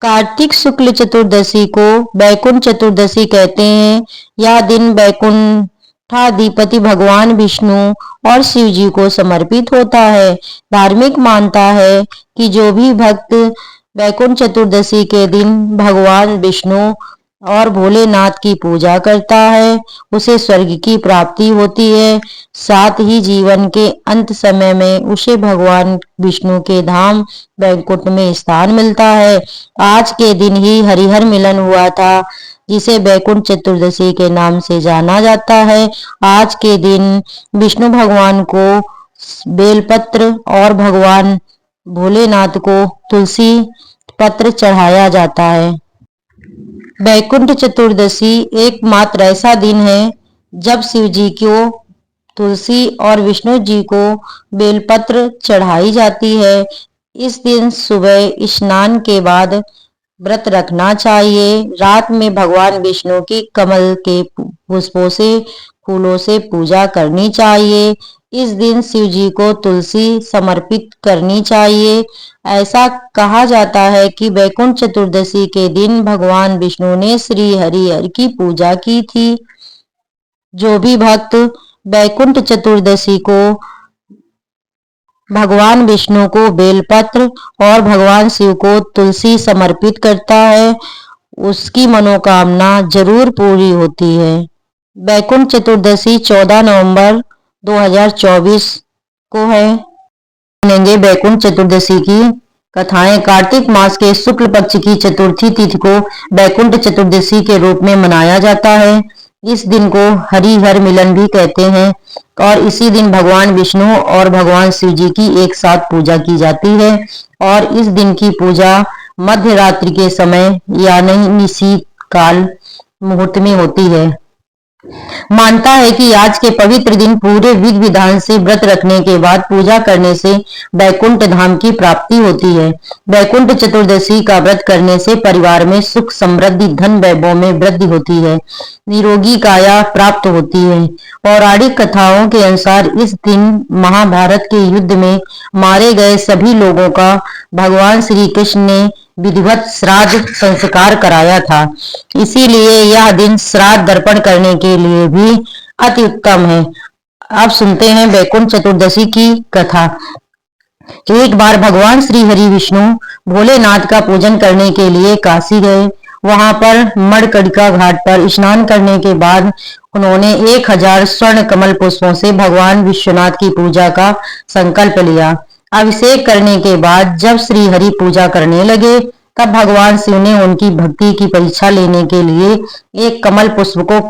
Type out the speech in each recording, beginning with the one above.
कार्तिक शुक्ल चतुर्दशी को बैकुंठ चतुर्दशी कहते हैं। यह दिन बैकुंठाधिपति भगवान विष्णु और शिव जी को समर्पित होता है। धार्मिक मानता है कि जो भी भक्त बैकुंठ चतुर्दशी के दिन भगवान विष्णु और भोलेनाथ की पूजा करता है, उसे स्वर्ग की प्राप्ति होती है। साथ ही जीवन के अंत समय में उसे भगवान विष्णु के धाम बैकुंठ में स्थान मिलता है। आज के दिन ही हरिहर मिलन हुआ था, जिसे बैकुंठ चतुर्दशी के नाम से जाना जाता है। आज के दिन विष्णु भगवान को बेलपत्र और भगवान भोलेनाथ को तुलसी पत्र चढ़ाया जाता है। बैकुंठ चतुर्दशी एकमात्र ऐसा दिन है जब शिव जी को तुलसी और विष्णु जी को बेलपत्र चढ़ाई जाती है। इस दिन सुबह स्नान के बाद व्रत रखना चाहिए। रात में भगवान विष्णु की कमल के पुष्पों से फूलों से पूजा करनी चाहिए। इस दिन शिव जी को तुलसी समर्पित करनी चाहिए। ऐसा कहा जाता है कि बैकुंठ चतुर्दशी के दिन भगवान विष्णु ने श्री हरिहर की पूजा की थी। जो भी भक्त बैकुंठ चतुर्दशी को भगवान विष्णु को बेलपत्र और भगवान शिव को तुलसी समर्पित करता है, उसकी मनोकामना जरूर पूरी होती है। बैकुंठ चतुर्दशी 14 नवंबर 2024 को है। सुनेंगे बैकुंठ चतुर्दशी की कथाएं। कार्तिक मास के शुक्ल पक्ष की चतुर्थी तिथि को बैकुंठ चतुर्दशी के रूप में मनाया जाता है। इस दिन को हरिहर मिलन भी कहते हैं और इसी दिन भगवान विष्णु और भगवान शिव जी की एक साथ पूजा की जाती है। और इस दिन की पूजा मध्य रात्रि के समय यानी निशीत काल मुहूर्त में होती है। मानता है कि आज के पवित्र दिन पूरे विधि विधान से व्रत रखने के बाद पूजा करने से बैकुंठ धाम की प्राप्ति होती है। बैकुंठ चतुर्दशी का व्रत करने से परिवार में सुख समृद्धि धन वैभव में वृद्धि होती है, निरोगी काया प्राप्त होती है। पौराणिक कथाओं के अनुसार इस दिन महाभारत के युद्ध में मारे गए सभी लोगों का भगवान श्री कृष्ण ने विधिवत श्राद्ध संस्कार कराया था। इसीलिए यह दिन श्राद्ध दर्पण करने के लिए भी अति उत्तम है। अब सुनते हैं बैकुंठ चतुर्दशी की कथा। एक बार भगवान श्री हरि विष्णु भोलेनाथ का पूजन करने के लिए काशी गए। वहां पर मणकड़िका घाट पर स्नान करने के बाद उन्होंने 1000 स्वर्ण कमल पुष्पों से भगवान विश्वनाथ की पूजा का संकल्प लिया। अभिषेक करने के बाद जब श्री हरि पूजा करने लगे, तब भगवान शिव ने उनकी भक्ति की परीक्षा लेने के लिए एक कमल पुष्प को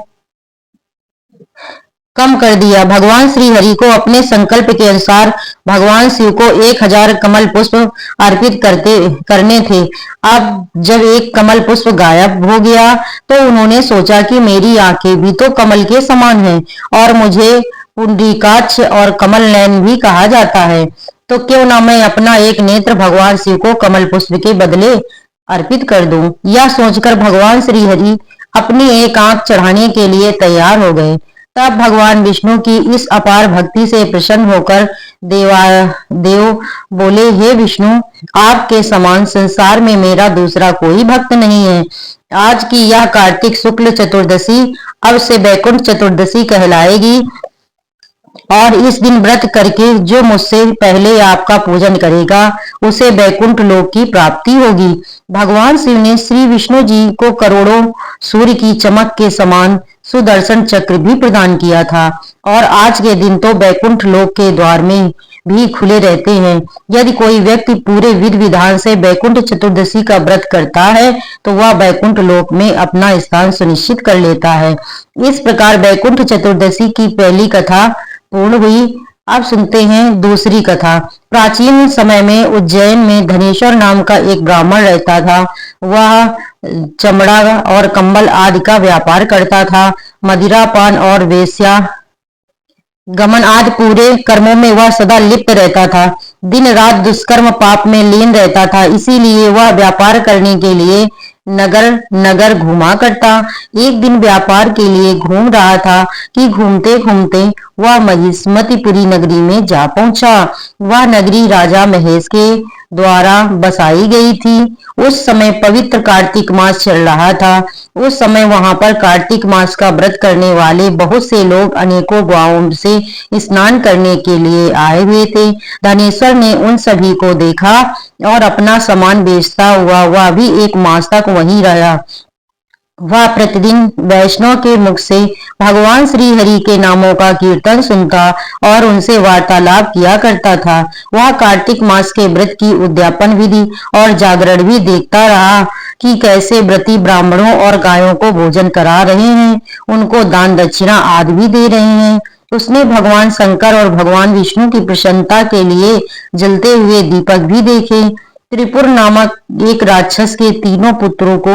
कम कर दिया। भगवान श्री हरि को अपने संकल्प के अनुसार भगवान शिव को 1000 कमल पुष्प अर्पित करने थे। अब जब एक कमल पुष्प गायब हो गया तो उन्होंने सोचा कि मेरी आंखें भी तो कमल के समान हैं और मुझे पुंडरीकाक्ष और कमल नयन भी कहा जाता है, तो क्यों ना मैं अपना एक नेत्र भगवान शिव को कमल पुष्प के बदले अर्पित कर दूं। यह सोचकर भगवान श्री हरि अपनी एक आंख चढ़ाने के लिए तैयार हो गए। तब भगवान विष्णु की इस अपार भक्ति से प्रसन्न होकर देव बोले, हे विष्णु, आपके समान संसार में मेरा दूसरा कोई भक्त नहीं है। आज की यह कार्तिक शुक्ल चतुर्दशी अब से बैकुंठ चतुर्दशी कहलाएगी और इस दिन व्रत करके जो मुझसे पहले आपका पूजन करेगा उसे बैकुंठ लोक की प्राप्ति होगी। भगवान शिव ने श्री विष्णु जी को करोड़ों सूर्य की चमक के समान सुदर्शन चक्र भी प्रदान किया था और आज के दिन तो बैकुंठ लोक के द्वार में भी खुले रहते हैं। यदि कोई व्यक्ति पूरे विधि विधान से बैकुंठ चतुर्दशी का व्रत करता है तो वह बैकुंठ लोक में अपना स्थान सुनिश्चित कर लेता है। इस प्रकार बैकुंठ चतुर्दशी की पहली कथा पूर्ण हुई। अब सुनते हैं दूसरी कथा। प्राचीन समय में उज्जैन में धनेश्वर नाम का एक ब्राह्मण रहता था। वह चमड़ा और कंबल आदि का व्यापार करता था। मदिरा पान और वेश्या गमन आदि पूरे कर्मों में वह सदा लिप्त रहता था। दिन रात दुष्कर्म पाप में लीन रहता था। इसीलिए वह व्यापार करने के लिए नगर नगर घूमा करता। एक दिन व्यापार के लिए घूम रहा था कि घूमते घूमते वह महिष्मतिपुरी नगरी में जा पहुंचा। वह नगरी राजा महेश के द्वारा बसाई गई थी। उस समय पवित्र कार्तिक मास चल रहा था। उस समय वहां पर कार्तिक मास का व्रत करने वाले बहुत से लोग अनेकों गांवों से स्नान करने के लिए आए हुए थे। धनेश्वर ने उन सभी को देखा और अपना सामान बेचता हुआ वह भी एक मास तक वहीं रहा। वह प्रतिदिन वैष्णव के मुख से भगवान श्री हरि के नामों का कीर्तन सुनता और उनसे वार्तालाप किया करता था। वह कार्तिक मास के व्रत की उद्यापन विधि और जागरण भी देखता रहा कि कैसे व्रती ब्राह्मणों और गायों को भोजन करा रहे हैं, उनको दान दक्षिणा आदि भी दे रहे हैं। उसने भगवान शंकर और भगवान विष्णु की प्रसन्नता के लिए जलते हुए दीपक भी देखे। त्रिपुर नामक एक राक्षस के तीनों पुत्रों को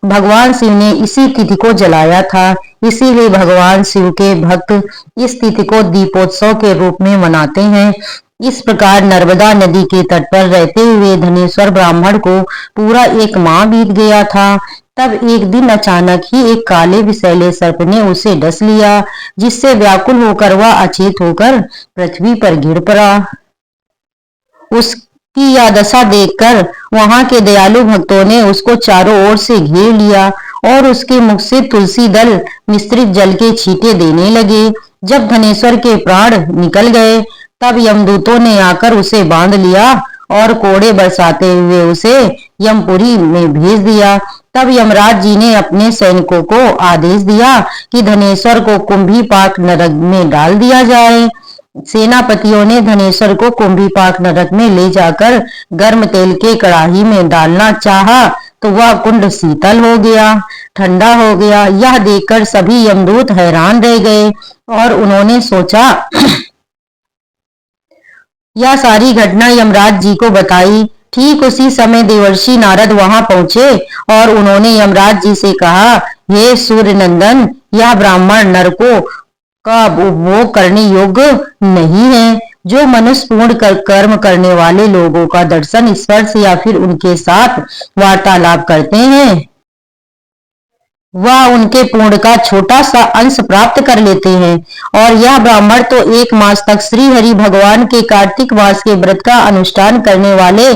भगवान शिव ने इसी तिथि को जलाया था। इसीलिए भगवान शिव के भक्त इस तिथि को दीपोत्सव के रूप में मनाते हैं। इस प्रकार नर्मदा नदी के तट पर रहते हुए धनेश्वर ब्राह्मण को पूरा एक माह बीत गया था। तब एक दिन अचानक ही एक काले विषैले सर्प ने उसे डस लिया, जिससे व्याकुल होकर वह अचेत होकर पृथ्वी पर गिर पड़ा। उसकी यह दशा देखकर वहां के दयालु भक्तों ने उसको चारों ओर से घेर लिया और उसके मुख से तुलसी दल मिश्रित जल के छींटे देने लगे। जब धनेश्वर के प्राण निकल गए तब यमदूतों ने आकर उसे बांध लिया और कोड़े बरसाते हुए उसे यमपुरी में भेज दिया। तब यमराज जी ने अपने सैनिकों को आदेश दिया कि धनेश्वर को कुंभीपाक नरक में डाल दिया जाए। सेनापतियों ने धनेश्वर को कुंभीपाक नरक में ले जाकर गर्म तेल के कड़ाही में डालना चाहा तो वह कुंड शीतल हो गया, ठंडा हो गया। यह देखकर सभी यमदूत हैरान रह गए और उन्होंने सोचा यह सारी घटना यमराज जी को बताई। ठीक उसी समय देवर्षि नारद वहां पहुंचे और उन्होंने यमराज जी से कहा, हे सूर्य नंदन, यह ब्राह्मण नरकों का उपभोग करने योग्य नहीं है। जो मनुष्य पूर्ण कर्म करने वाले लोगों का दर्शन, स्पर्श या फिर उनके साथ वार्तालाप करते हैं, वह उनके पुण्य का छोटा सा अंश प्राप्त कर लेते हैं। और यह ब्राह्मण तो एक मास तक श्री हरि भगवान के कार्तिक मास के व्रत का अनुष्ठान करने वाले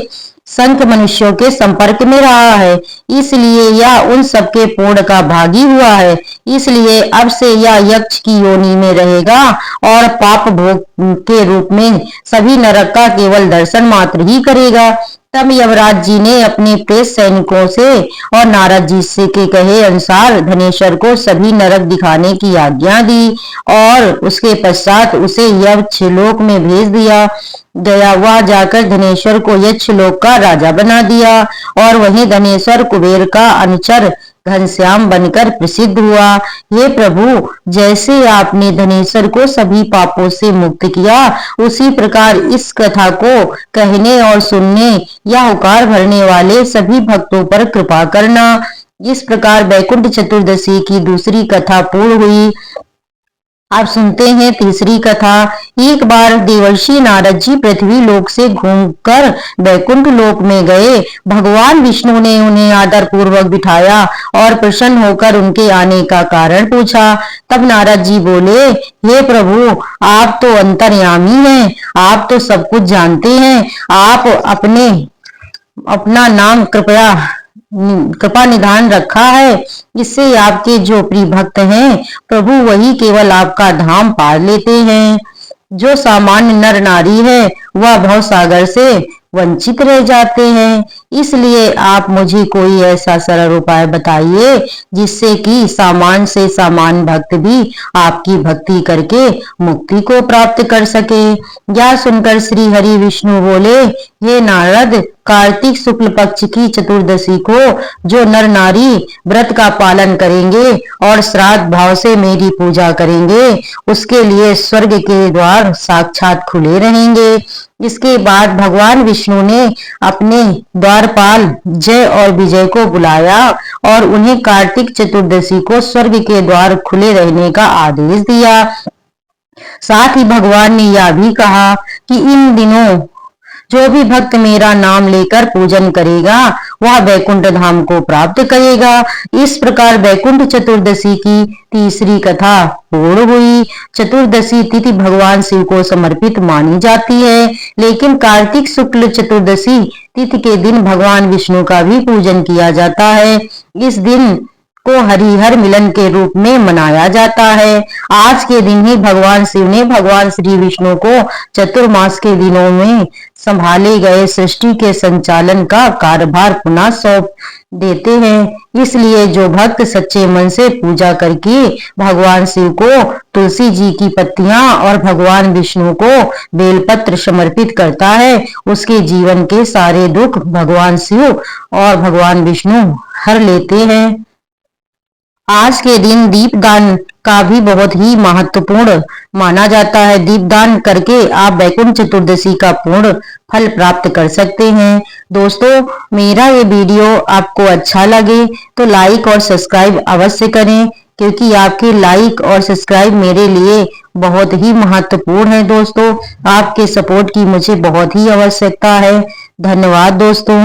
संत मनुष्यों के संपर्क में रहा है, इसलिए यह उन सबके पुण्य का भागी हुआ है। इसलिए अब से यह यक्ष की योनि में रहेगा और पाप भोग के रूप में सभी नरक का केवल दर्शन मात्र ही करेगा। तब यमराज जी ने अपने प्रेस सैनिकों से और नारद जी से के कहे अनुसार धनेश्वर को सभी नरक दिखाने की आज्ञा दी और उसके पश्चात उसे यक्षलोक में भेज दिया गया। वह जाकर धनेश्वर को यक्षलोक का राजा बना दिया और वहीं धनेश्वर कुबेर का अनुचर घनश्याम बनकर प्रसिद्ध हुआ। हे प्रभु, जैसे आपने धनेश्वर को सभी पापों से मुक्त किया, उसी प्रकार इस कथा को कहने और सुनने या हुकार भरने वाले सभी भक्तों पर कृपा करना। इस प्रकार वैकुंठ चतुर्दशी की दूसरी कथा पूर्ण हुई। आप सुनते हैं तीसरी कथा। एक बार देवर्षि नारद जी पृथ्वी लोक से घूमकर वैकुंठ लोक में गए। भगवान विष्णु ने उन्हें आदर पूर्वक बिठाया और प्रसन्न होकर उनके आने का कारण पूछा। तब नारद जी बोले, हे प्रभु, आप तो अंतर्यामी हैं, आप तो सब कुछ जानते हैं। आप अपना नाम कृपा निधान रखा है, इससे आपके जो प्रिय भक्त हैं प्रभु वही केवल आपका धाम पा लेते हैं। जो सामान्य नर नारी है वह भव सागर से वंचित रह जाते हैं। इसलिए आप मुझे कोई ऐसा सरल उपाय बताइए जिससे कि सामान्य से सामान्य भक्त भी आपकी भक्ति करके मुक्ति को प्राप्त कर सके। यह सुनकर श्री हरि विष्णु बोले, हे नारद, कार्तिक शुक्ल पक्ष की चतुर्दशी को जो नर नारी व्रत का पालन करेंगे और श्राद्ध भाव से मेरी पूजा करेंगे, उसके लिए स्वर्ग के द्वार साक्षात खुले रहेंगे। इसके बाद भगवान विष्णु ने अपने द्वारपाल जय और विजय को बुलाया और उन्हें कार्तिक चतुर्दशी को स्वर्ग के द्वार खुले रहने का आदेश दिया। साथ ही भगवान ने यह भी कहा कि इन दिनों जो भी भक्त मेरा नाम लेकर पूजन करेगा वह वैकुंठ धाम को प्राप्त करेगा। इस प्रकार वैकुंठ चतुर्दशी की तीसरी कथा पूर्ण हुई। चतुर्दशी तिथि भगवान शिव को समर्पित मानी जाती है, लेकिन कार्तिक शुक्ल चतुर्दशी तिथि के दिन भगवान विष्णु का भी पूजन किया जाता है। इस दिन को हरिहर मिलन के रूप में मनाया जाता है। आज के दिन ही भगवान शिव ने भगवान श्री विष्णु को चतुर्मास के दिनों में संभाले गए सृष्टि के संचालन का कार्यभार पुनः सौंप देते हैं। इसलिए जो भक्त सच्चे मन से पूजा करके भगवान शिव को तुलसी जी की पत्तियां और भगवान विष्णु को बेलपत्र समर्पित करता है, उसके जीवन के सारे दुख भगवान शिव और भगवान विष्णु हर लेते हैं। आज के दिन दीपदान का भी बहुत ही महत्वपूर्ण माना जाता है। दीपदान करके आप वैकुंठ चतुर्दशी का पूर्ण फल प्राप्त कर सकते हैं। दोस्तों, मेरा ये वीडियो आपको अच्छा लगे तो लाइक और सब्सक्राइब अवश्य करें, क्योंकि आपके लाइक और सब्सक्राइब मेरे लिए बहुत ही महत्वपूर्ण है। दोस्तों, आपके सपोर्ट की मुझे बहुत ही आवश्यकता है। धन्यवाद दोस्तों।